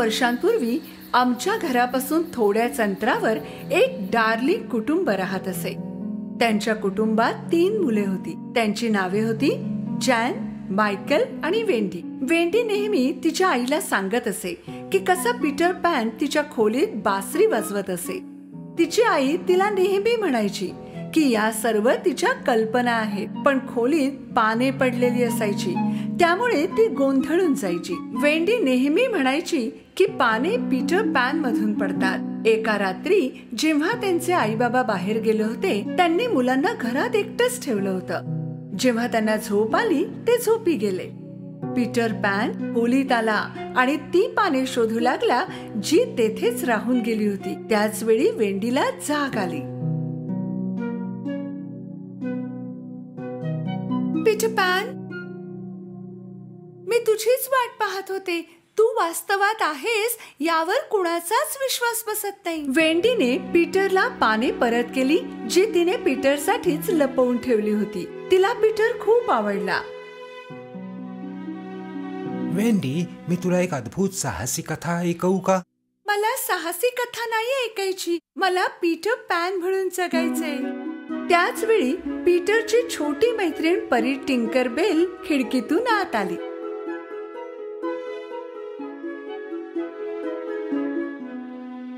वर्षांपूर्वी आमच्या घरापासून थोड्याच अंतरावर एक डार्लिंग कुटुंब राहत असे. त्यांच्या कुटुंबात 3 मुले होती. त्यांची नावे होती जॅन, मायकल आणि वेंडी. वेंडी नेहमी तिच्या आईला सांगत असे की कसा पीटर पॅन तिच्या खोलीत बासरी वाजवत असे. तिची आई तिला नेहमी म्हणायची की या सर्व तिच्या कल्पना आहेत, पण खोलीत पाने पडलेली असायची, त्यामुळे ती गोंधळून जायची. वेंडी नेहमी म्हणायची की पाने पीटर पॅन मधून पडतात. एका रात्री जेव्हा त्यांचे आई बाबा बाहेर गेले होते, त्यांनी मुलांना घरात एकटंच ठेवलं होतं. जेव्हा त्यांना झोप आली ते झोपी गेले. पीटर पॅन खोलीत आला आणि ती पाने शोधू लागला जी तेथेच राहून गेली होती. त्याच वेळी वेंडीला जाग आली. पीटर पॅन, मी तुझीच वाट पाहत होते. तू वास्तवात आहेस यावर कुणाचाच विश्वास बसत नाही. वेंडीने पीटरला पाने परत केली जी तिने पीटरसाठीच लपवून ठेवली होती. तिला पीटर खूप आवडला. वेंडी, मी तुला एक अद्भुत साहसी कथा ऐकवू का? मला साहसी कथा नाही ऐकायची. मला पीटर पॅन म्हणून जगायचंय. त्याच वेळी पीटरची छोटी मैत्रीण परी टिंकर बेल खिडकीतून आत आली.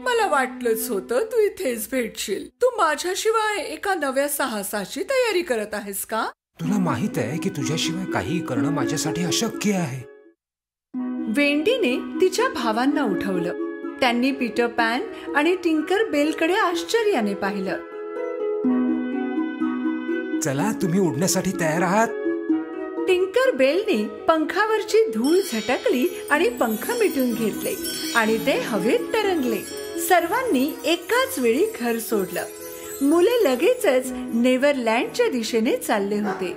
मला वाटलंच होतं तू इथेच भेटशील. तू माझ्याशिवाय एका नव्या साहसाची तयारी करत आहेस का? तुला माहित आहे की तुझ्याशिवाय काही करणं माझ्यासाठी अशक्य आहे. वेंडीने तिच्या भावांना उठवलं. त्यांनी पीटर पॅन आणि टिंकर बेलकडे आश्चर्याने पाहिलं. चला, तुम्ही उडण्यासाठी तयार आहात? टिंकर बेलने पंखावरची धूळ झटकली आणि पंख मिटून घेतले आणि ते हवेत तरंगले. सर्वांनी एकाच वेळी घर सोडलं. मुले लगेचच नेव्हरलँडच्या दिशेने चालले होते.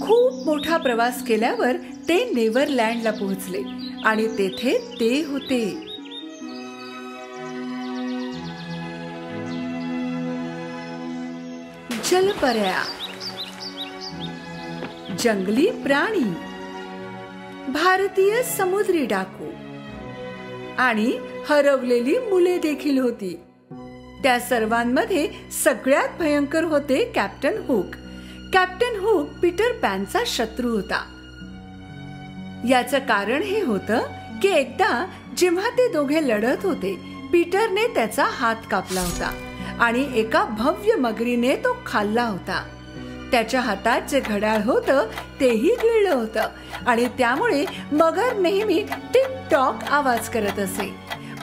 खूप मोठा प्रवास केल्यावर ते नेव्हरलँडला पोहोचले आणि तेथे ते होते. जलपऱ्या, जंगली प्राणी, भारतीय समुद्री डाकू आणि हरवलेली मुले देखील होती. त्या सर्वांमध्ये सगळ्यात भयंकर होते Captain Hook. Captain Hook Peter पॅनचा शत्रू होता. याचं कारण हे होतं की एकदा जेव्हा ते दोघे लढत होते, पीटरने त्याचा हात कापला होता आणि एका भव्य मगरीने तो खाल्ला होता. त्याच्या हातात जे घड्याळ होतं तेही गिळलं होतं आणि त्यामुळे मगर नेहमी टिक टॉक आवाज करत असे.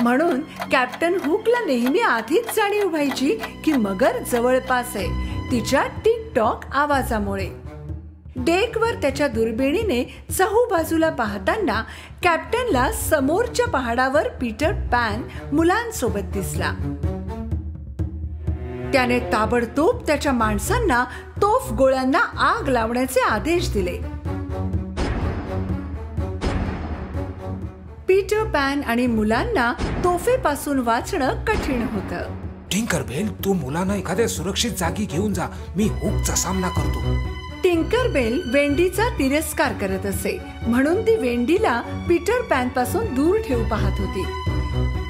म्हणून कॅप्टन हुकला नेहमी आधीच जाणीव व्हायची की मगर जवळपास आहे, तिच्या टिक टॉक आवाजामुळे. डेकवर त्याच्या दुर्बिणीने चहूबाजूला पाहताना कॅप्टनला समोरच्या पहाडावर पीटर पॅन मुलांसोबत दिसला. त्याने ताबडतोब त्याच्या माणसांना तोफ गोळ्यांना आग लावण्याचे आदेश दिले. पीटर पॅन आणि मुलांना तोफेपासून वाचणं कठीण होतं. टिंकरबेल, तू मुलांना एखाद्या सुरक्षित जागी घेऊन जा. मी हुकचा सामना करतो. टिंकरबेल वेंडीचा तिरस्कार करत असे, म्हणून ती वेंडीला पीटर पॅन पासून दूर ठेवू पाहत होती.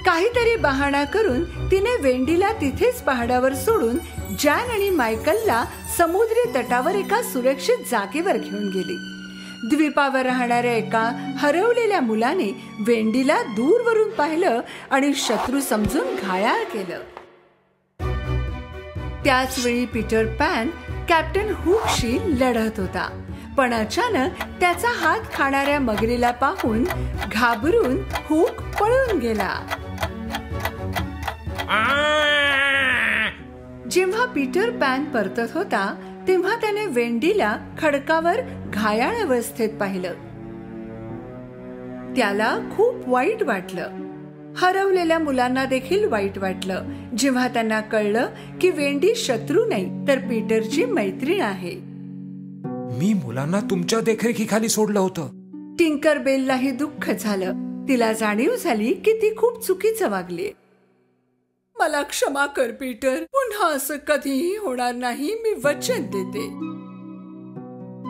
काहीतरी बहाणा करून तिने वेंडीला तिथेच पहाडावर सोडून जॅन आणि मायकलला समुद्री तटावर एका सुरक्षित जागेवर घेऊन गेली. द्वीपावर राहणाऱ्या एका हरवलेल्या मुलाने वेंडीला दूरवरून पाहिलं आणि शत्रू समजून घायाळ केलं. त्याच वेळी पीटर पॅन कॅप्टन हुकशी लढत होता, पण अचानक त्याचा हात खाणाऱ्या मगरीला पाहून घाबरून हुक पळून गेला. जेव्हा पीटर पॅन परतत होता तेव्हा त्याने वेंडीला खडकावर घायाळ अवस्थेत पाहिलं. त्याला खूप वाईट वाटलं. हरवलेल्या मुलांना देखील वाईट वाटलं जेव्हा त्यांना कळलं की वेंडी शत्रू नाही तर पीटरची मैत्रीण आहे. मी मुलांना तुमच्या देखरेखीखाली सोडलं होतं. टिंकरबेललाही दुःख झालं. तिला जाणीव झाली की ती खूप चुकीचं वागली. मला क्षमा कर पीटर, पुन्हा असं कधीही होणार नाही, मी वचन देते.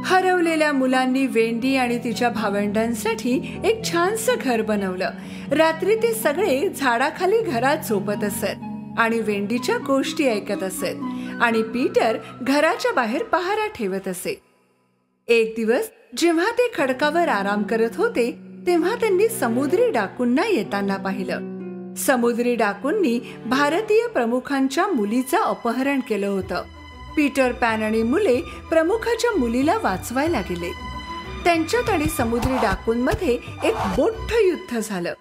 हरवलेल्या मुलांनी वेंडी आणि तिच्या भावंडांसाठी एक छानसं घर बनवलं. रात्री ते सगळे झाडाखाली घरात झोपत असत आणि वेंडीच्या गोष्टी ऐकत असत आणि पीटर घराच्या बाहेर पहारा ठेवत असे. एक दिवस जेव्हा ते खडकावर आराम करत होते तेव्हा त्यांनी समुद्री डाकूंना येताना पाहिलं. समुद्री डाकूंनी भारतीय प्रमुखांच्या मुलीचं अपहरण केलं होतं. पीटर पॅन आणि मुले प्रमुखाच्या मुलीला वाचवायला गेले. त्यांच्यात आणि समुद्री डाकूंमध्ये एक मोठं युद्ध झालं.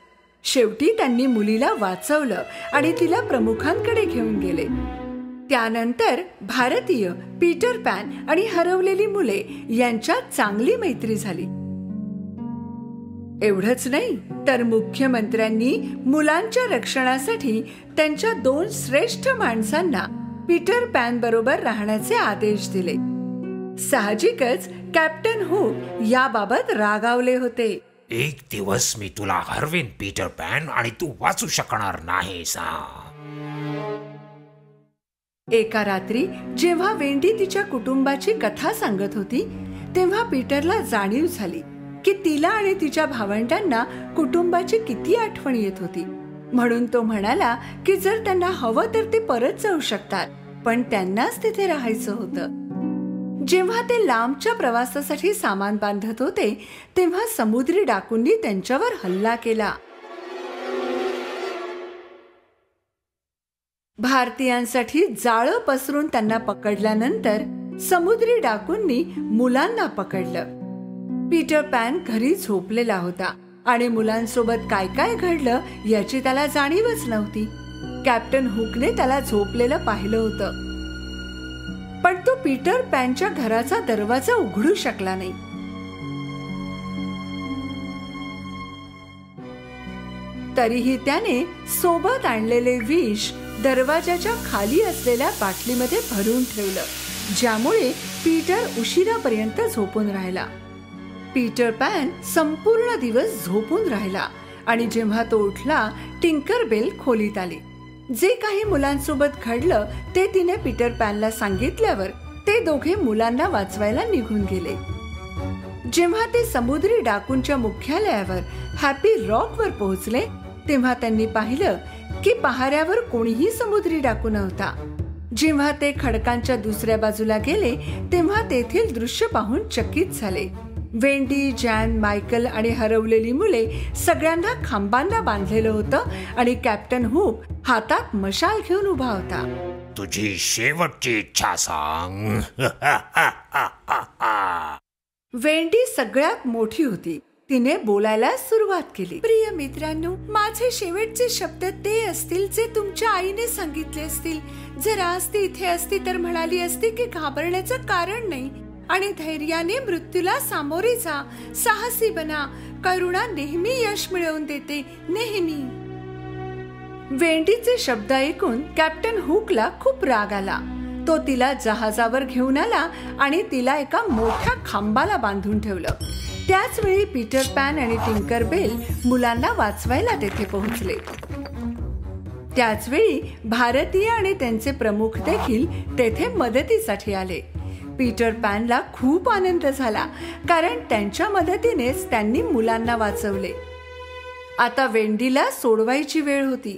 शेवटी त्यांनी मुलीला वाचवलं आणि तिला प्रमुखांकडे घेऊन गेले. त्यानंतर भारतीय, पीटर पॅन आणि हरवलेली मुले यांच्यात चांगली मैत्री झाली. एवढंच नाही तर मुख्यमंत्र्यांनी मुलांच्या रक्षणासाठी त्यांच्या 2 श्रेष्ठ माणसांना पीटर पॅन बरोबर राहण्याचे आदेश दिले. साहजिकच कॅप्टन हुक याबाबत रागावले होते. एक दिवस मी तुला हरवेन पीटर पॅन आणि तू वाचू शकणार नाहीस. एका रात्री जेव्हा वेंडी तिच्या कुटुंबाची कथा सांगत होती तेव्हा पीटरला जाणीव झाली की तिला आणि तिच्या भावंडांना कुटुंबाची किती आठवण येत होती. म्हणून तो म्हणाला की जर त्यांना हवं तर ते परत जाऊ शकतात, पण त्यांनाच तिथे राहायचं होतं. जेव्हा ते लांबच्या प्रवासासाठी सामान बांधत होते तेव्हा समुद्री डाकूंनी त्यांच्यावर हल्ला केला. भारतीयांसाठी जाळं पसरून त्यांना पकडल्यानंतर समुद्री डाकूंनी मुलांना पकडलं. पीटर पॅन घरी झोपलेला होता आणि मुलांसोबत काय काय घडलं याची त्याला जाणीवच नव्हती. कॅप्टन हुकने त्याला झोपलेलं पाहिलं होतं, पण तो पीटर पॅनच्या घराचा दरवाजा उघडू शकला नाही. तरीही त्याने सोबत आणलेले विष दरवाजाच्या खाली असलेल्या बाटलीमध्ये भरून ठेवलं, ज्यामुळे पीटर उशिरापर्यंत झोपून राहिला. पीटर पॅन संपूर्ण दिवस झोपून राहिला आणि जेव्हा तो उठला टिंकरबेल खोलीत आली. जे काही मुलांसोबत घडलं ते तिने पीटर पॅनला सांगितल्यावर ते दोघे मुलांना वाचवायला निघून गेले. जेव्हा ते समुद्री डाकूंच्या मुख्यालयावर हॅपी रॉकवर पोहोचले तेव्हा त्यांनी पाहिलं की पहाऱ्यावर कोणीही समुद्री डाकू नव्हता. जेव्हा ते खडकांच्या दुसऱ्या बाजूला गेले तेव्हा तेथील दृश्य पाहून चकित झाले. वेंडी, जॅन, मायकल आणि हरवलेली मुले सगळ्यांना खांबांना बांधलेलं होतं आणि कॅप्टन हुक हातात मशाल घेऊन उभा होता. तुझी शेवटची इच्छा सांग. वेंडी सगळ्यात मोठी होती. तिने बोलायला सुरुवात केली. प्रिय मित्रांनो, माझे शेवटचे शब्द ते असतील जे तुमच्या आईने सांगितले असतील. जर आज ती इथे असती तर म्हणाली असती की घाबरण्याचं कारण नाही आणि धैर्याने मृत्यूला सामोरे जा. साहसी बना. करुणा नेहमी यश मिळवून देते, नेहमी. वेंडीचे शब्द ऐकून कॅप्टन हुकला खूप राग आला. तो तिला जहाजावर घेऊन आला आणि तिला एका मोठ्या खांबाला बांधून ठेवलं. त्याच वेळी पीटर पॅन आणि टिंकरबेल मुलांना वाचवायला तेथे पोहोचले. त्याच वेळी भारतीय आणि त्यांचे प्रमुख देखील तेथे मदतीसाठी आले. पीटर पॅनला खूप आनंद झाला कारण त्यांच्या मदतीनेच त्यांनी मुलांना वाचवले. आता वेंडीला सोडवायची वेळ होती.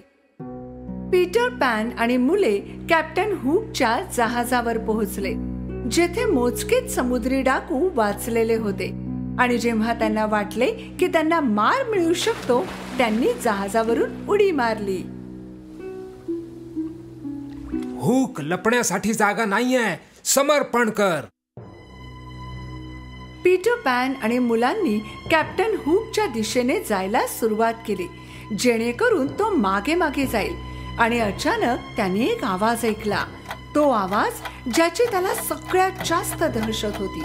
पीटर पॅन आणि मुले कॅप्टन हुकच्या जहाजावर पोहोचले, जेथे मोजकेच समुद्री डाकू वाचलेले होते. आणि जेव्हा त्यांना वाटले की त्यांना मार मिळू शकतो त्यांनी जहाजावरून उडी मारली. हुक, लपण्यासाठी जागा नाहीये, समर्पण कर. पीटर पॅन आणि मुलांनी कॅप्टन हुकच्या दिशेने जायला सुरुवात केली जेणेकरून तो मागे मागे जाईल. आणि अचानक त्याने एक आवाज ऐकला. तो आवाज ज्याची त्याला सगळ्यात जास्त दहशत होती.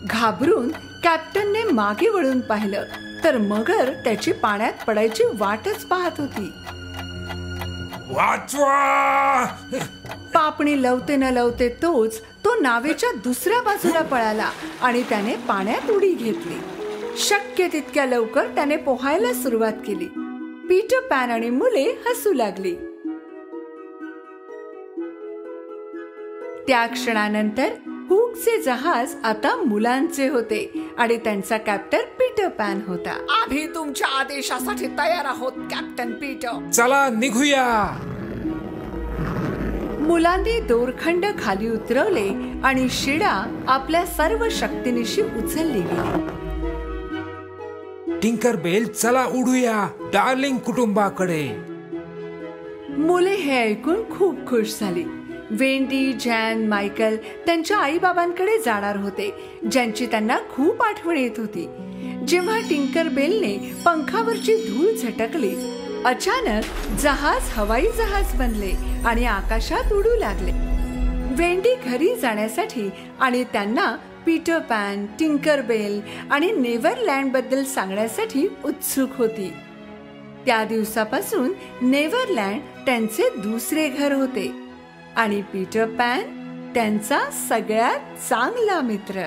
घाबरून कॅप्टनने मागे वळून पाहिलं तर मगर त्याची पाण्यात पडायची वाटच पाहत होती. वाचवा! पापणी लवते न लवते तो नावेच्या दुसऱ्या बाजूला पळाला आणि त्याने पाण्यात उडी घेतली. शक्य तितक्या लवकर त्याने पोहायला सुरुवात केली. पीटर पॅन आणि मुले हसू लागली. त्या क्षणानंतर हुकचे जहाज आता मुलांचे होते आणि त्यांचा कॅप्टन पीटर पॅन होता. आम्ही तुमच्या आदेशासाठी तयार आहोत कॅप्टन पीटर. चला निघूया. मुलांनी दोरखंड खाली उतरवले आणि शिडा आपल्या सर्व शक्तीनिशी उचलली गेली. टिंकरबेल चला उडूया डार्लिंग कुटुंबाकडे. मुले हे ऐकून खूप खुश झाली. वेंडी, जॅन, मायकल त्यांच्या आई बाबांकडे जाणार होते, ज्यांची त्यांना खूप आठवण येत होती. जेव्हा टिंकरबेलने पंखावरची धूळ झटकली, अचानक जहाज हवाई जहाज बनले आणि आकाशात उडू लागले. वेंडी घरी जाण्यासाठी आणि त्यांना पीटर पॅन, टिंकरबेल आणि नेव्हरलँड बद्दल सांगण्यासाठी उत्सुक होती. त्या दिवसापासून नेव्हरलँड त्यांचे दुसरे घर होते आणि पीटर पॅन त्यांचा सगळ्यात चांगला मित्र.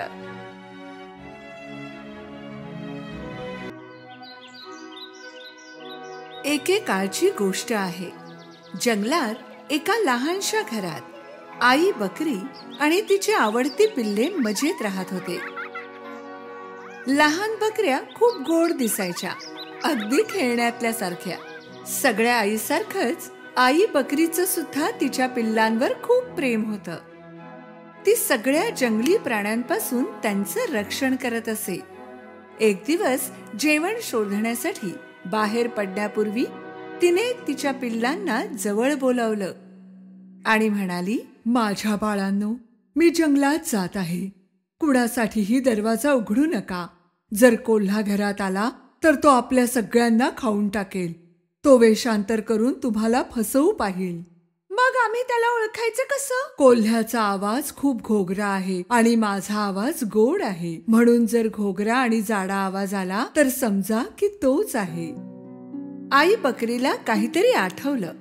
एकेकाळची गोष्ट आहे. जंगलात एका लहानशा घरात आई बकरी आणि तिची आवडती पिल्ले मजेत राहत होते. लहान बकऱ्या खूप गोड दिसायच्या, अगदी खेळण्यातल्या सारख्या. सगळ्या आईसारखंच आई बकरीचं सुद्धा तिच्या पिल्लांवर खूप प्रेम होतं. ती सगळ्या जंगली प्राण्यांपासून त्यांचं रक्षण करत असे. एक दिवस जेवण शोधण्यासाठी बाहेर पडण्यापूर्वी तिने तिच्या पिल्लांना जवळ बोलावलं आणि म्हणाली, माझ्या बाळांनो, मी जंगलात जात आहे. कुणासाठीही दरवाजा उघडू नका. जर कोल्हा घरात आला तर तो आपल्या सगळ्यांना खाऊन टाकेल. तो वेषांतर करून तुम्हाला फसवू पाहिल. मग आम्ही त्याला ओळखायचं कसं? कोल्ह्याचा आवाज खूप घोगरा आहे आणि माझा आवाज गोड आहे, म्हणून जर घोगरा आणि जाडा आवाज आला तर समजा की तोच आहे. आई बकरीला काहीतरी आठवलं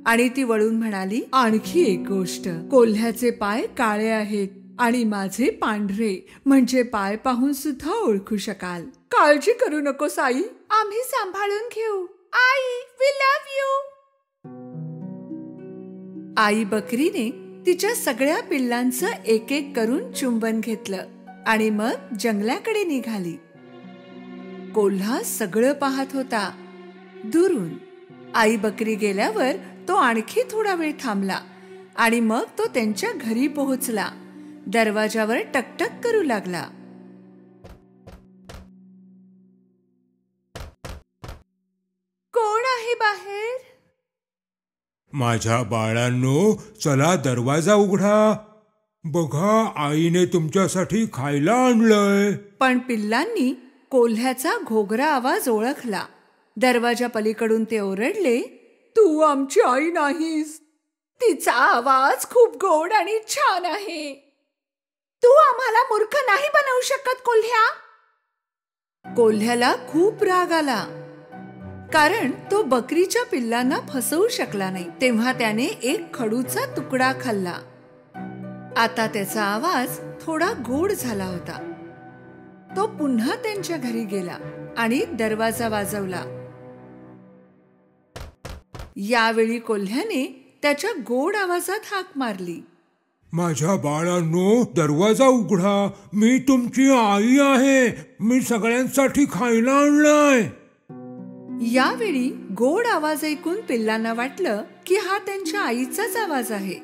आणि ती वळून म्हणाली, आणखी एक गोष्ट, कोल्ह्याचे पाय काळे आहेत आणि माझे पांढरे, म्हणजे पाय पाहून सुद्धा ओळखू शकाल. काळजी करू नकोस आई, आम्ही सांभाळून घेऊ. आई, वी लव्ह यू. आई बकरीने तिच्या सगळ्या पिल्लांचं एक एक करून चुंबन घेतलं आणि मग जंगलाकडे निघाली. कोल्हा सगळं पाहत होता दुरून. आई बकरी गेल्यावर तो आणखी थोडा वेळ थांबला आणि मग तो त्यांच्या घरी पोहोचला. दरवाजावर टकटक करू लागला. कोण आहे बाहेर? माझ्या बाळांनो, चला दरवाजा उघडा. बघा, आईने तुमच्यासाठी खायला आणलंय. पण पिल्लांनी कोल्ह्याचा घोगरा आवाज ओळखला. दरवाजा पलीकडून ते ओरडले, तू आमची आई नाहीस. तिचा आवाज खूप गोड आणि छान आहे. तू आम्हाला मूर्ख नाही बनवू शकत कोल्ह्या. कोल्ह्याला खूप राग आला, कारण तो बकरीच्या पिल्लांना फसवू शकला नाही. तेव्हा त्याने एक खडूचा तुकडा खाल्ला. आता त्याचा आवाज थोडा गोड झाला होता. तो पुन्हा त्यांच्या घरी गेला आणि दरवाजा वाजवला. यावेळी कोल्ह्याने त्याच्या गोड आवाजात हाक मारली, माझ्या बाळांनो, दरवाजा उघडा. मी तुमची आई आहे. मी सगळ्यांसाठी खायला आणलंय. यावेळी गोड आवाज ऐकून पिल्लांना वाटलं की हा त्यांच्या आईचाच आवाज आहे.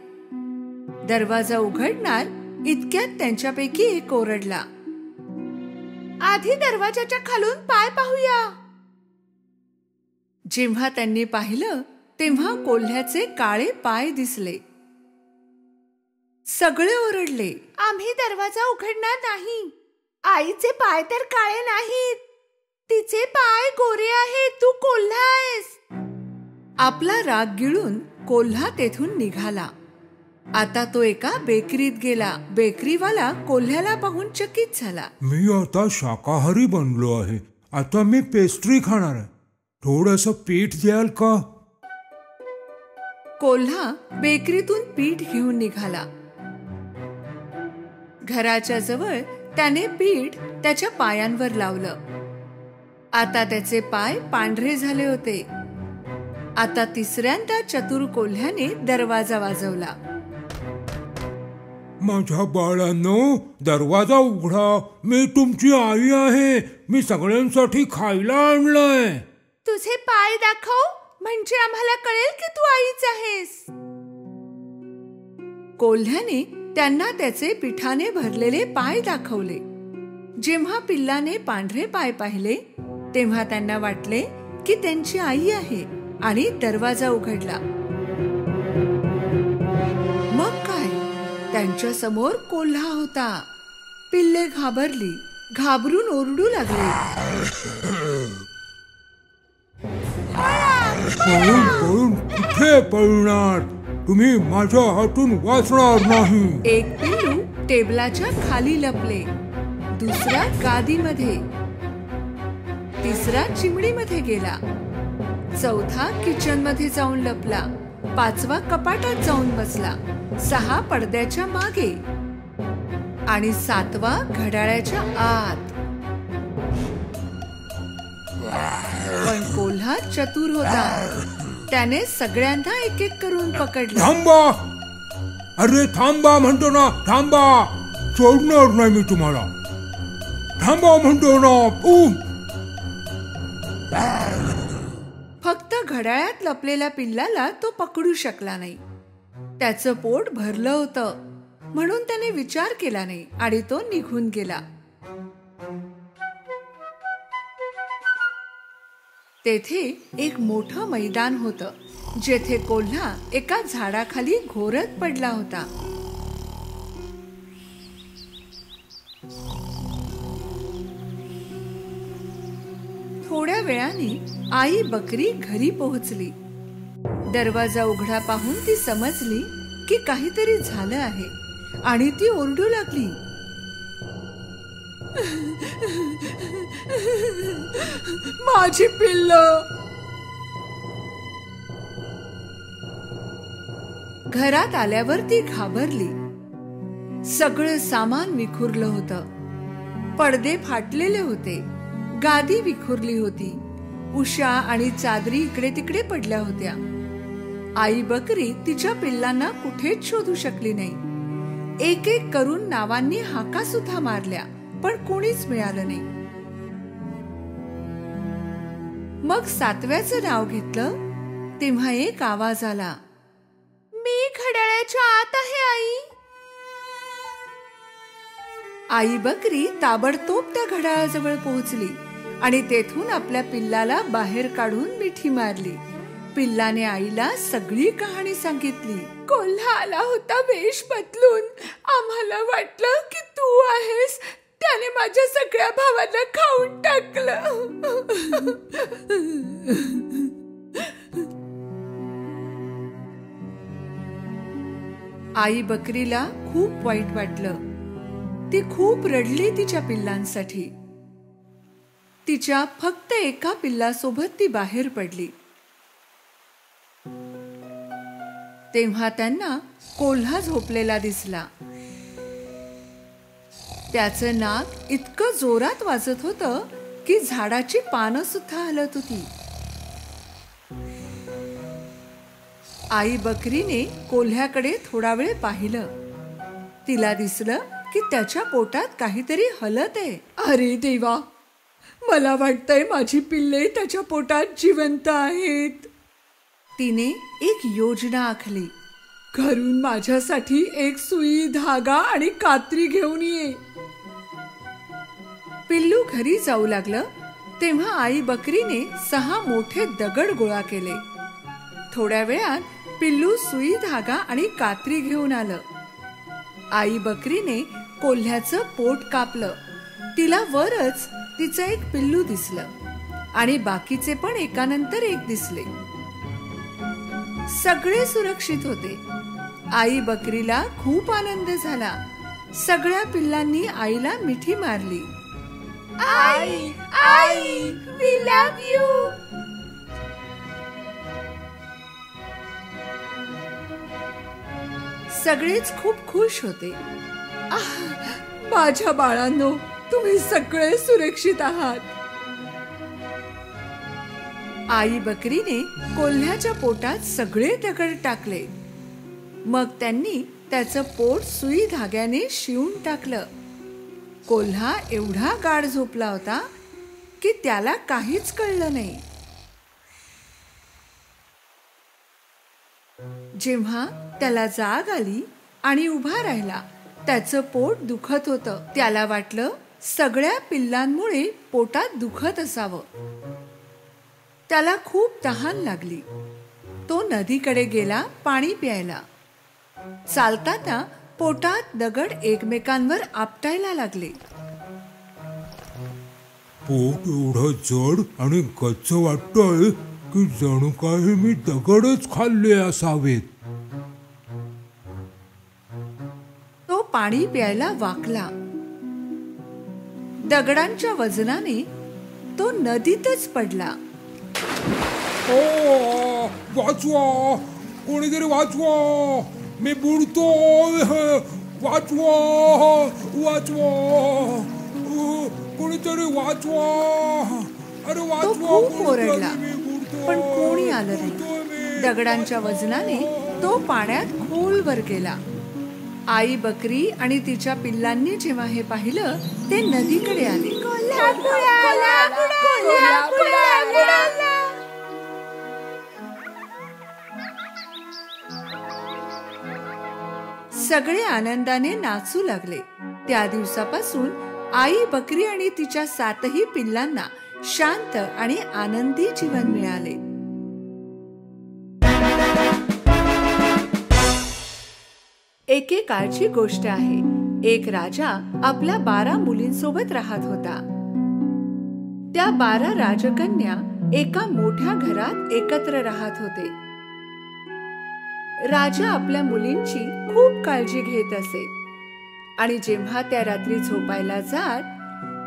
दरवाजा उघडणार इतक्यात त्यांच्यापैकी एक ओरडला, आधी दरवाजाच्या खालून पाय पाहूया. जेव्हा त्यांनी पाहिलं तेव्हा कोल्ह्याचे काळे पाय दिसले. सगळे ओरडले, आम्ही दरवाजा उघडणार नाही. आईचे पाय तर काळे नाहीत, तिचे पाय गोरे आहेत. तू कोल्हा आहेस. आपला राग गिळून कोल्हा तेथून निघाला. आता तो एका बेकरीत गेला. बेकरीवाला कोल्ह्याला पाहून चकित झाला. मी आता शाकाहारी बनलो आहे. आता मी पेस्ट्री खाणार आहे. थोडंसं पीठ द्याल का? कोल्हा बेकरीतून पीठ घेऊन निघाला. घराच्या जवळ त्याने पीठ त्याच्या पायांवर लावलं. आता त्याचे पाय पांढरे झाले होते आता तिसऱ्यांदा चतुर कोल्ह्याने दरवाजा वाजवला. माझ्या बाळांनो, दरवाजा उघडा. मी तुमची आई आहे. मी सगळ्यांसाठी खायला आणलंय. तुझे पाय दाखव, म्हणजे आम्हाला कळेल की तू आईच आहेस. कोल्ह्याने त्यांना त्याचे पिठाने भरलेले पाय दाखवले. जेव्हा पिल्लाने पांढरे पाय पाहिले तेव्हा त्यांना वाटले की त्यांची आई आहे आणि दरवाजा उघडला. मग काय, त्यांच्या समोर कोल्हा होता. पिल्ले घाबरली, घाबरून ओरडू लागले. पळून पळून कुठे पळणार? तुम्ही माझ्या हातून वाचणार नाही. एक पिल्लू टेबलाच्या खाली लपले, दुसरा गादीमध्ये, तिसरा चिमणीमध्ये गेला, चौथा किचन मध्ये जाऊन लपला, पाचवा कपाटात जाऊन बसला, सहा पडद्याच्या मागे आणि सातवा घड्याळाच्या आत. पण कोल्हा चतुर होता. त्याने सगळ्यांना एक एक करून पकडलं. थांबा, अरे थांबा म्हणतो ना, थांबा. सोडणार नाही मी तुम्हाला. थांबा म्हणतो ना. फक्त घड्याळात लपलेल्या पिल्लाला तो पकडू शकला नाही. त्याचं पोट भरलं होतं म्हणून त्याने विचार केला नाही आणि तो निघून गेला. तेथे एक मोठं मैदान होतं, जेथे कोल्हा एका झाडाखाली घोरत पडला होता. थोड्या वेळाने आई बकरी घरी पोहोचली. दरवाजा उघडा पाहून ती समजली की काहीतरी झालं आहे आणि ती ओरडू लागली. माझी पिल्ल. घरात आल्यावर ती घाबरली. सगळं सामान विखुरलं होतं. पडदे फाटलेले होते, गादी विखुरली होती, उशा आणि चादरी इकडे तिकडे पडल्या होत्या. आई बकरी तिच्या पिल्लांना कुठेच शोधू शकली नाही. एक एक करून नावांनी हाका सुद्धा मारल्या, पण कोणीच मिळालं नाही. मग सातव्याचं नाव घेतलं तेव्हा एक आवाज आला. मी घड्याळाच्या आत आहे आई. आई बकरी ताबडतोब त्या घड्याळाजवळ पोहोचली आणि तेथून आपल्या पिल्लाला बाहेर काढून मिठी मारली. पिल्लाने आईला सगळी कहाणी सांगितली. कोल्हा आला होता वेश बदलून. आम्हाला वाटलं की तू आहेस. त्याने माझ्या सगळ्या भावांना खाऊन टाकलं. आई बकरीला खूप वाईट वाटलं. ती खूप रडली तिच्या पिल्लांसाठी. तिच्या फक्त एका पिल्लासोबत ती बाहेर पडली. तेव्हा त्यांना कोल्हा झोपलेला दिसला. त्याचं नाक इतकं जोरात वाजत होतं की झाडाची पानं सुद्धा हलत होती. आई बकरीने कोल्ह्याकडे थोडा वेळ पाहिलं. तिला दिसलं की त्याच्या पोटात काहीतरी हलत आहे. अरे देवा, मला वाटतंय माझी पिल्ले त्याच्या पोटात जिवंत आहेत. तिने एक योजना आखली. घरून माझ्यासाठी एक सुई, धागा आणि कात्री घेऊन ये. पिल्लू घरी जाऊ लागलं तेव्हा आई बकरीने 6 मोठे दगड गोळा केले. थोड्या वेळात पिल्लू सुई, धागा आणि कात्री घेऊन आलं. आई बकरीने कोल्ह्याचं पोट कापलं. तिला वरच तिचं एक पिल्लू दिसलं आणि बाकीचे पण एकानंतर एक दिसले. सगळे सुरक्षित होते. आई बकरीला खूप आनंद झाला. सगळ्या पिल्लांनी आईला मिठी मारली. आई, आई, वी लव्ह यू. सगळेच खूप खुश होते. माझ्या बाळांनो, तुम्ही सगळे सुरक्षित आहात. आई बकरीने कोल्ह्याच्या पोटात सगळे दगड टाकले. मग त्यांनी त्याचं पोट सुई धाग्याने शिवून टाकलं. कोल्हा एवढा गाढ झोपला होता की त्याला काहीच कळलं नाही. जेव्हा त्याला जाग आली आणि उभा राहिला, त्याचं पोट दुखत होतं. त्याला वाटलं सगळ्या पिल्लांमुळे पोटात दुखत असावं. त्याला खूप तहान लागली. तो नदीकडे गेला पाणी प्यायला. चालताना पोटात दगड एकमेकांवर आपटायला लागले. पोट एवढं जड आणि गच्च वाटतंय की जणू काही मी दगडच खाल्ले असावेत. तो पाणी प्यायला वाकला. दगडांच्या वजनाने तो नदीतच पडला. ओ, वाचवा, कोणीतरी वाचवा, मी बुडतोय, वाचवा, वाचवा, कोणीतरी वाचवा, अरे तो वाचवा. खूप ओरडला, पण कोणी आलं नाही. दगडांच्या वजनाने तो पाण्यात खोलवर गेला. आई बकरी आणि तिच्या पिल्लांनी जेव्हा हे पाहिलं, ते नदीकडे आले. सगळे आनंदाने नाचू लागले. त्या दिवसापासून आई बकरी आणि तिच्या 7ही पिल्लांना शांत आणि आनंदी जीवन मिळाले. एकेकाळची गोष्ट आहे. एक राजा आपल्या 12 मुलींसोबत राहत होता. त्या 12 राजकन्या एका मोठ्या घरात एकत्र राहत होते. राजा आपल्या मुलींची खूप काळजी घेत असे आणि जेव्हा त्या रात्री झोपायला जात,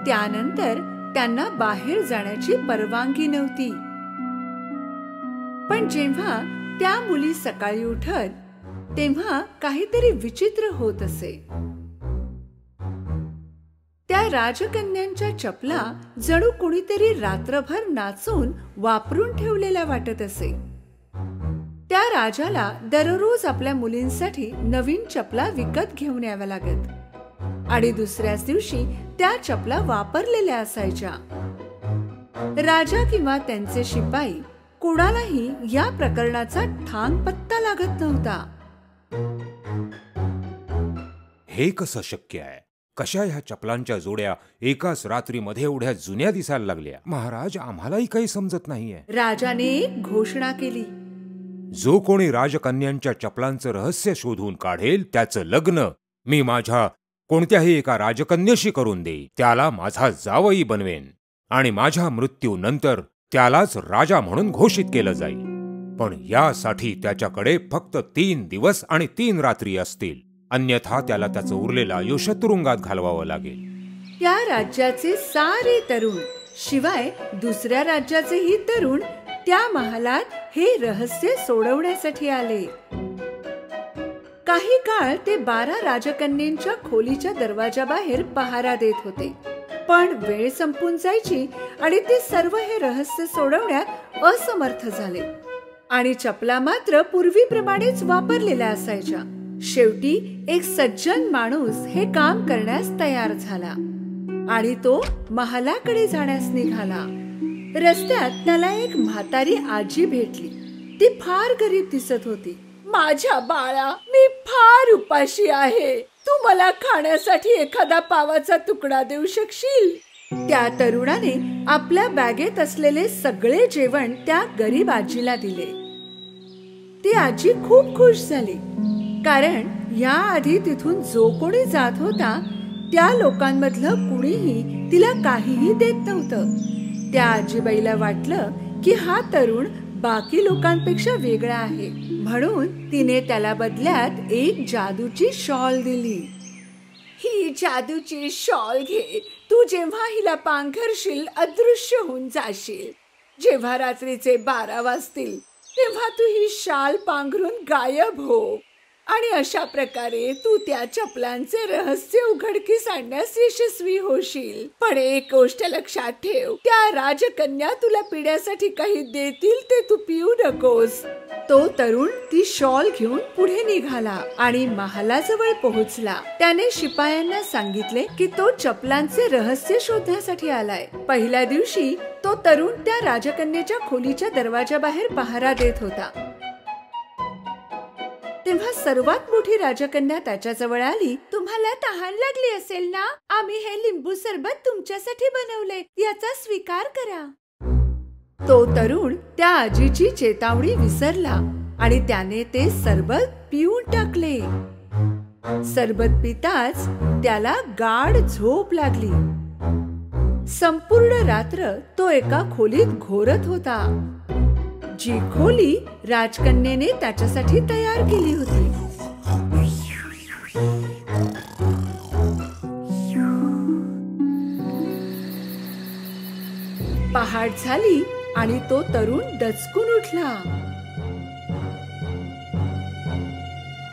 त्यानंतर त्यांना बाहेर जाण्याची परवानगी नव्हती. पण जेव्हा त्या मुली सकाळी उठत, तेव्हा काहीतरी विचित्र होत असे. त्या राजकन्यांच्या चपला जणू कुणीतरी रात्रभर नाचून वापरून ठेवलेल्या वाटत असे. त्या राजाला दररोज आपल्या मुलींसाठी नवीन चपला विकत घेऊन याव्या लागत आणि दुसऱ्याच दिवशी त्या चपला वापरलेल्या असायच्या. राजा किंवा त्यांचे शिपाई कुणालाही या प्रकरणाचा ठाम पत्ता लागत नव्हता. हे कसं शक्य आहे? कशा ह्या चपलांच्या जोड्या एकाच रात्रीमध्ये एवढ्या जुन्या दिसायला लागल्या? महाराज, आम्हालाही काही समजत नाहीये. राजाने एक घोषणा केली. जो कोणी राजकन्यांच्या चपलांचं रहस्य शोधून काढेल, त्याचं लग्न मी माझ्या कोणत्याही एका राजकन्याशी करून देईन. त्याला माझा जावई बनवेन आणि माझ्या मृत्यूनंतर त्यालाच राजा म्हणून घोषित केलं जाईल. पण यासाठी त्याच्याकडे फक्त 3 दिवस आणि 3 रात्री असतील. अन्यथा त्याला त्याचं उरलेलं आयुष्य तुरुंगात घालवावं लागेल. त्या राज्याचे सारे तरुण, शिवाय दुसऱ्या राज्याचेही तरुण त्या महालात हे रहस्य सोडवण्यासाठी आले. काही काळ ते 12 राजकन्यांच्या खोलीच्या दरवाजाबाहेर पहारा देत होते. पण वेळ संपून जायची आणि ते सर्व हे रहस्य सोडवण्यात असमर्थ झाले आणि चपला मात्र पूर्वीप्रमाणेच वापरलेल्या असायच्या. शेवटी एक सज्जन माणूस हे काम करण्यास तयार झाला आणि तो महालाकडे जाण्यास निघाला. रस्त्यात त्याला एक म्हातारी आजी भेटली. ती फार गरीब दिसत होती. माझ्या बाळा, मी फार उपाशी आहे. तू मला खाण्यासाठी एखादा पावाचा तुकडा देऊ शकशील? त्या तरुणाने आपल्या बॅगेत असलेले सगळे जेवण त्या गरीब आजीला दिले. ती आजी खूप खुश झाली, कारण याआधी तिथून जो कोणी जात होता त्या लोकांमधलं कुणीही तिला काहीही देत नव्हतं. त्या आजीबाईला वाटलं की हा तरुण बाकी लोकांपेक्षा वेगळा आहे, म्हणून तिने त्याला बदल्यात एक जादूची शॉल दिली. ही जादूची शॉल घे. तू जेव्हा हिला पांघरशील अदृश्य होऊन जाशील. जेव्हा रात्रीचे 12 वाजतील तेव्हा तू ही शाल पांघरून गायब हो आणि अशा प्रकारे तू त्या चपलांचे रहस्य उघडकीस आणण्यास यशस्वी होशील. पण एक गोष्ट लक्षात ठेव, त्या राजकन्या तुला पिण्यासाठी काही देतील ते तू पिऊ नकोस. तो तरुण ती शॉल घेऊन पुढे निघाला आणि महालाजवळ पोहोचला. त्याने शिपायांना सांगितले की तो चपलांचे रहस्य शोधण्यासाठी आलाय. पहिल्या दिवशी तो तरुण त्या राजकन्येच्या खोलीच्या दरवाजाबाहेर पहारा देत होता. तेव्हा सर्वात मोठी राजकन्या त्याच्याजवळ आली. तुम्हाला तहान लागली असेल ना? आम्ही हे लिंबू सरबत तुमच्यासाठी बनवले, याचा स्वीकार करा. तो तरुण त्या आजीची चेतावणी विसरला आणि त्याने ते सरबत पिऊन टाकले. सरबत पिताच त्याला गाढ झोप लागली. संपूर्ण रात्र तो एका खोलीत घोरत होता, जी खोली राजकन्येने त्याच्यासाठी तयार केली होती. पहाट झाली आणि तो तरुण दचकून उठला.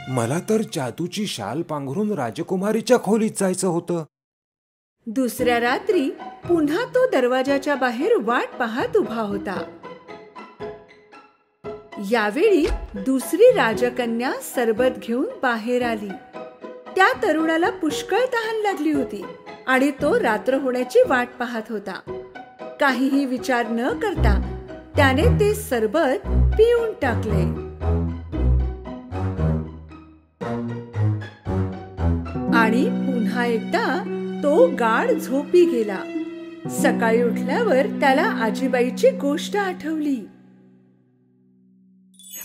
मला तर जादूची शाल पांघरून राजकुमारीच्या खोलीत जायचं होतं. दुसऱ्या रात्री पुन्हा तो दरवाजाच्या बाहेर वाट पाहत उभा होता. यावेळी दुसरी राजकन्या सरबत घेऊन बाहेर आली. त्या तरुणाला पुष्कळ तहान लागली होती आणि तो रात्र होण्याची वाट पाहत होता. काहीही विचार न करता त्याने ते सरबत पिऊन टाकले. आणि पुन्हा एकदा तो गाढ झोपी गेला. सकाळी उठल्यावर त्याला आजीबाईची गोष्ट आठवली.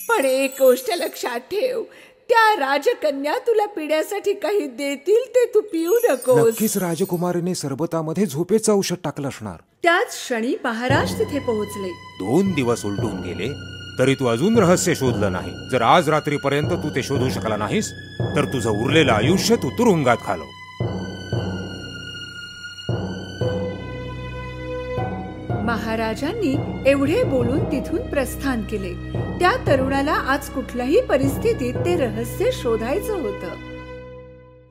पण एक गोष्ट लक्षात ठेव, त्या राजकन्या तुला पिण्यासाठी काही देतील ते तू पिऊ नकोस. नक्कीच राजकुमारीने सरबतामध्ये झोपेचं औषध टाकलं असणार. त्याच क्षणी महाराज तिथे पोहोचले. 2 दिवस उलटून गेले तरी तू अजून रहस्य शोधलं नाही. जर आज रात्रीपर्यंत तू ते शोधू शकला नाहीस तर तुझं उरलेलं आयुष्य तू तुरुंगात घालव. महाराजांनी एवढे बोलून तिथून प्रस्थान केले. त्या तरुणाला आज कुठल्याही परिस्थितीत ते रहस्य शोधायचं होतं.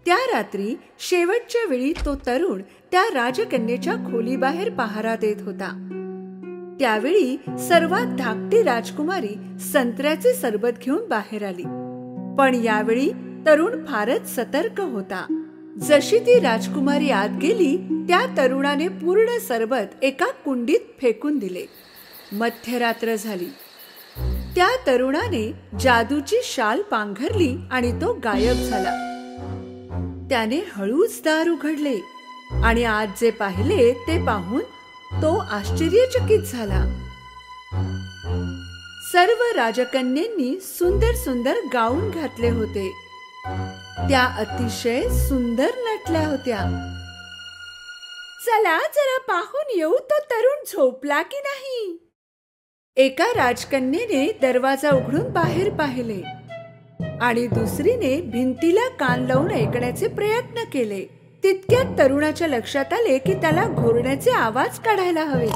त्या रात्री शेवटच्या वेळी तो तरुण त्या राजकन्येच्या खोलीबाहेर पहारा देत होता. त्यावेळी सर्वात धाकटी राजकुमारी संत्र्याचे सरबत घेऊन बाहेर आली. पण यावेळी तरुण फारच सतर्क होता. जशी ती राजकुमारी आत गेली, त्या तरुणाने पूर्ण सरबत एका कुंडीत फेकून दिले. मध्यरात्र झाली. त्या तरुणाने जादूची शाल पांघरली आणि तो गायब झाला. त्याने हळूच दार उघडले आणि आज जे पाहिले ते पाहून तो आश्चर्यचकित झाला. सर्व राजकन्यांनी सुंदर सुंदर गाऊन घातले होते. त्या अतिशय सुंदर नटल्या होत्या. चला जरा पाहून येऊ, तो तरुण झोपला की नाही. एका राजकन्येने दरवाजा उघडून बाहेर पाहिले आणि दुसरीने भिंतीला कान लावून ऐकण्याचे प्रयत्न केले. तितक्यात तरुणाच्या लक्षात आले की त्याला घोरण्याचे आवाज काढायला हवे.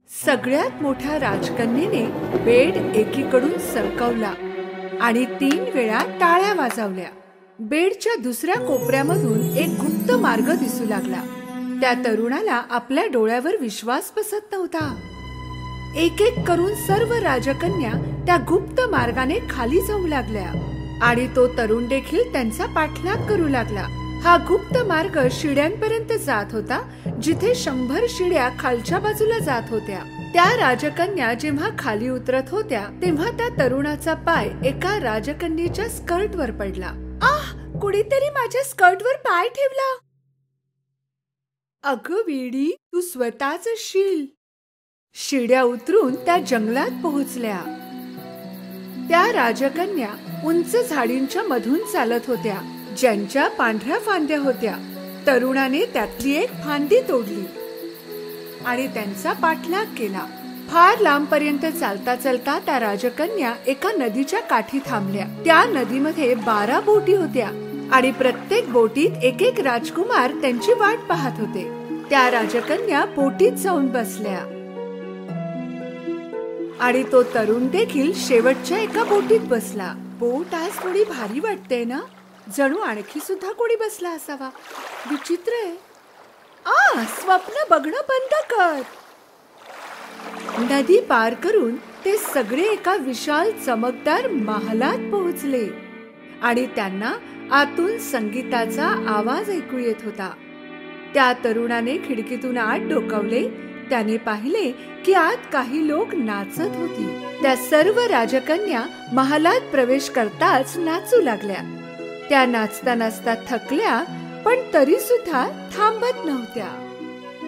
सगळ्यात मोठ्या राजकन्येने बेड एकीकडून सरकवला आणि 3 वेळा टाळ्या वाजवल्या. बेडच्या दुसऱ्या कोपऱ्यामधून एक गुप्त मार्ग दिसू लागला. त्या तरुणाला आपल्या डोळ्यावर विश्वास बसत नव्हता. एक एक करून सर्व राजकन्या त्या गुप्त मार्गाने खाली जाऊ लागल्या आणि तो तरुण देखील त्यांचा पाठलाग करू लागला. हा गुप्त मार्ग शिड्यांपर्यंत जात होता, जिथे 100 शिड्या खालच्या बाजूला जात होत्या. त्या राजकन्या जेव्हा खाली उतरत होत्या तेव्हा त्या तरुणाचा पाय एका राजकन्येच्या स्कर्टवर पडला. आह, कुणीतरी माझ्या स्कर्टवर पाय ठेवला. अगं वेडी, तू स्वतःच शील. शिड्या उतरून त्या जंगलात पोहोचल्या. त्या राजकन्या उंच झाडींच्या मधून चालत होत्या, ज्यांच्या पांढऱ्या फांद्या होत्या. तरुणाने त्यातली एक फांदी तोडली आणि त्यांचा पाठलाग केला. फार लांबपर्यंत चालता चालता त्या राजकन्या एका नदीच्या काठी थांबल्या. त्या नदीमध्ये 12 बोटी होत्या आणि प्रत्येक बोटीत एक एक राजकुमार त्यांची वाट पाहत होते. त्या राजकन्या बोटीत जाऊन बसल्या आणि तो तरुण देखील शेवटच्या एका बोटीत बसला. बोट आज थोडी भारी वाटते ना, जणू आणखी सुद्धा कोणी बसला असावा. विचित्र आहे. स्वप्न बघणं बंद कर. नदी पार करून ते सगळे एका विशाल चमकदार महालात पोहोचले आणि त्यांना आतून संगीताचा आवाज ऐकू येत होता. त्या तरुणाने खिडकीतून आत डोकावले. त्याने पाहिले की आत काही लोक नाचत होती. त्या सर्व राजकन्या महालात प्रवेश करताच नाचू लागल्या. त्या नाचता नाचता थकल्या, पण तरी सुद्धा थांबत नव्हत्या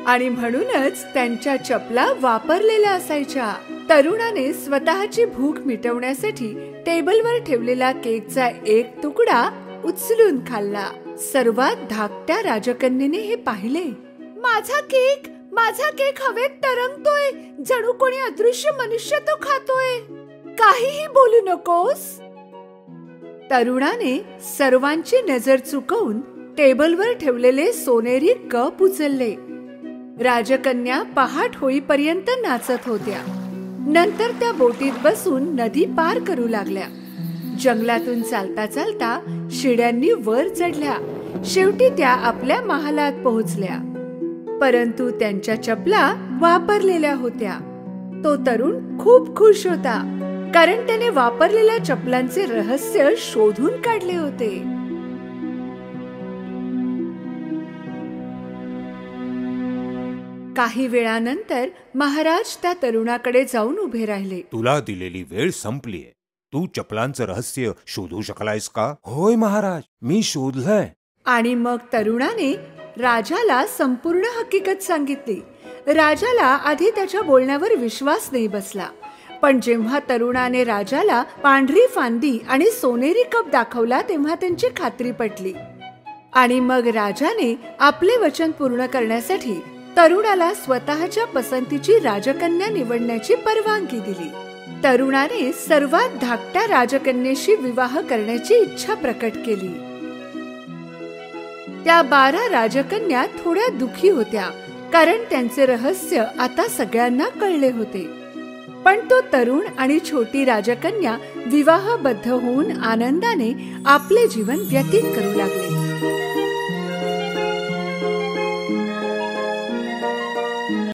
आणि म्हणूनच त्यांच्या चपला वापरलेल्या असायच्या. तरुणाने स्वतःची भूक मिटवण्यासाठी टेबलवर ठेवलेला केकचा एक तुकडा उचलून खाल्ला. सर्वात धाकट्या राजकन्येने हे पाहिले. माझा केक हवेत तरंगतोय, जणू कोणी अदृश्य मनुष्य तो खातोय. काहीही बोलू नकोस. तरुणाने सर्वांची नजर चुकवून टेबलवर ठेवलेले सोनेरी कप उचलले. राजकन्या पहाट होईपर्यंत नाचत होत्या. नंतर त्या बोटीत बसून नदी पार करू लागल्या. जंगलातून चालता चालता शिड्यांनी वर चढल्या. शेवटी त्या आपल्या महालात पोहोचल्या, परंतु त्यांच्या चपला वापरलेल्या होत्या. तो तरुण खूप खुश होता, कारण त्याने वापरलेल्या चपलांचे रहस्य शोधून काढले होते. काही वेळानंतर महाराज त्या तरुणाकडे जाऊन उभे राहिले. तुला दिलेली वेळ संपलीये. तू चपलांचं रहस्य शोधू शकलायस का? होय महाराज, मी शोधलंय. आणि मग तरुणाने राजाला संपूर्ण हकीकत सांगितली. राजाला आधी त्याच्या बोलण्यावर विश्वास नाही बसला, पण जेव्हा तरुणाने राजाला पांढरी फांदी आणि सोनेरी कप दाखवला तेव्हा त्यांची खात्री पटली. आणि मग राजाने आपले वचन पूर्ण करण्यासाठी तरुणाला स्वतःच्या पसंतीची राजकन्या निवडण्याची परवानगी दिली. तरुणाने सर्वात धाकट्या राजकन्येशी विवाह करण्याची इच्छा प्रकट केली. त्या 12 राजकन्या थोड्या दुखी होत्या, कारण त्यांचे रहस्य आता सगळ्यांना कळले होते. पण तो तरुण आणि छोटी राजकन्या विवाहबद्ध होऊन आनंदाने आपले जीवन व्यतीत करू लागले.